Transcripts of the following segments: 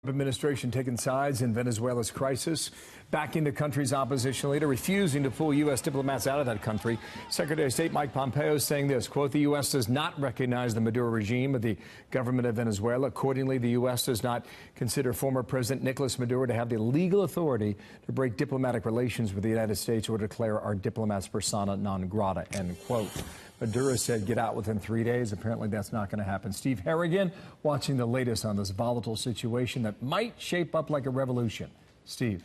Administration taking sides in Venezuela's crisis, backing the country's opposition leader, refusing to pull U.S. diplomats out of that country. Secretary of State Mike Pompeo saying this, quote, the U.S. does not recognize the Maduro regime of the government of Venezuela. Accordingly, the U.S. does not consider former President Nicolas Maduro to have the legal authority to break diplomatic relations with the United States or declare our diplomats persona non grata, end quote. Maduro said get out within 3 days. Apparently that's not going to happen. Steve Harrigan watching the latest on this volatile situation that might shape up like a revolution. Steve.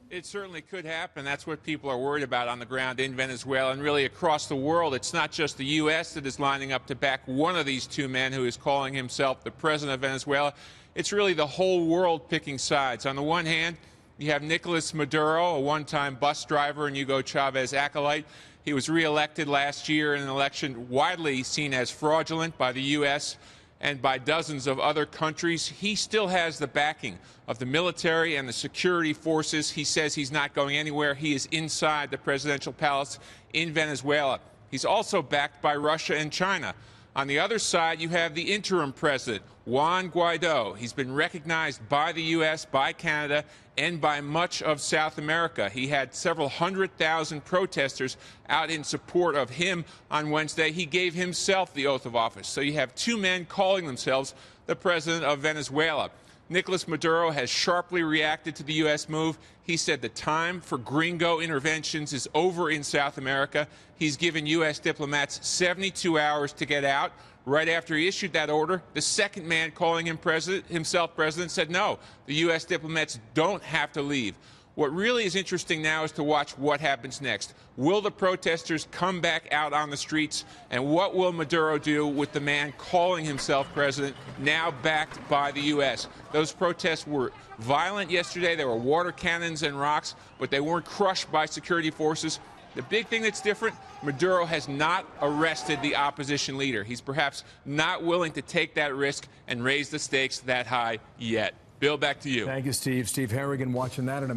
It certainly could happen. That's what people are worried about on the ground in Venezuela and really across the world. It's not just the U.S. that is lining up to back one of these two men who is calling himself the president of Venezuela. It's really the whole world picking sides. On the one hand, you have Nicolas Maduro, a one-time bus driver and Hugo Chavez acolyte. He was reelected last year in an election widely seen as fraudulent by the U.S. and by dozens of other countries. He still has the backing of the military and the security forces. He says he's not going anywhere. He is inside the presidential palace in Venezuela. He's also backed by Russia and China. On the other side, you have the interim president, Juan Guaido. He's been recognized by the U.S., by Canada, and by much of South America. He had several 100,000 protesters out in support of him on Wednesday. He gave himself the oath of office. So you have two men calling themselves the president of Venezuela. Nicolas Maduro has sharply reacted to the U.S. move. He said the time for gringo interventions is over in South America. He's given U.S. diplomats 72 hours to get out. Right after he issued that order, the second man calling himself president said no, the U.S. diplomats don't have to leave. What really is interesting now is to watch what happens next. Will the protesters come back out on the streets? And what will Maduro do with the man calling himself president, now backed by the U.S.? Those protests were violent yesterday. There were water cannons and rocks, but they weren't crushed by security forces. The big thing that's different, Maduro has not arrested the opposition leader. He's perhaps not willing to take that risk and raise the stakes that high yet. Bill, back to you. Thank you, Steve. Steve Harrigan watching that in a